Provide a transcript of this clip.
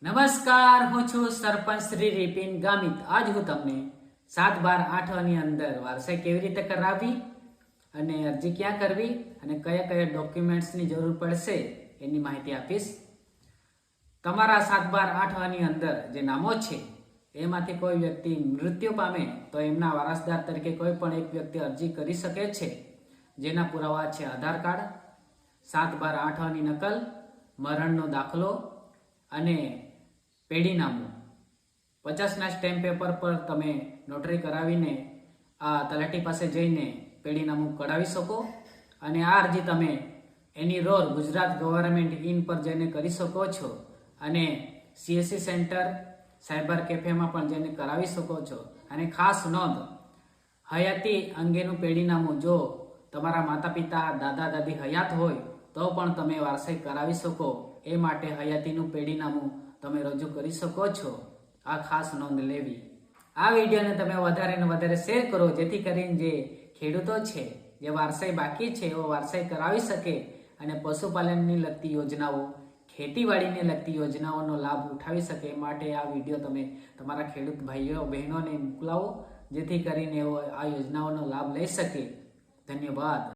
નમસ્કાર, હું છું સરપંચ શ્રી રિપિન ગામિત. આજ હું તમને 7/12/8 ની અંદર વારસાઈ કેવી રીતે કરાવવી અને અરજી ક્યાં કરવી અને કયા કયા ડોક્યુમેન્ટ્સની જરૂર પડશે એની માહિતી આપીશ. તમારા 7/12/8 ની અંદર જે નામો છે એમાંથી કોઈ વ્યક્તિ મૃત્યુ પામે તો એમના વારસદાર તરીકે કોઈ પણ એક વ્યક્તિ અરજી કરી શકે છે, જેના પુરાવા છે આધાર કાર્ડ, 7/12/8 ની નકલ, મરણનો દાખલો અને પેઢીનામું. 50ના સ્ટેમ્પ પેપર પર તમે નોટરી કરાવીને આ તલાટી પાસે જઈને પેઢીનામું કઢાવી શકો. અને આ અરજી તમે એની ગુજરાત ગવર્મેન્ટ ઇન પર જઈને કરી શકો છો અને CSC સેન્ટર, સાયબર કેફેમાં પણ જઈને કરાવી શકો છો. અને ખાસ નોંધ, હયાતી અંગેનું પેઢીનામું જો તમારા માતા પિતા, દાદા દાદી હયાત હોય તો પણ તમે વારસાઈ કરાવી શકો. એ માટે હયાતીનું પેઢીનામું તમે રજૂ કરી શકો છો. આ ખાસ નોંધ લેવી. આ વિડીયોને તમે વધારે ને વધારે શેર કરો, જેથી કરીને જે ખેડૂતો છે જે વારસાઈ બાકી છે એવો વારસાઈ કરાવી શકે અને પશુપાલનની લગતી યોજનાઓ, ખેતીવાડીને લગતી યોજનાઓનો લાભ ઉઠાવી શકે. એ માટે આ વિડીયો તમે તમારા ખેડૂત ભાઈઓ બહેનોને મોકલાવો, જેથી કરીને એવો આ યોજનાઓનો લાભ લઈ શકે. ધન્યવાદ.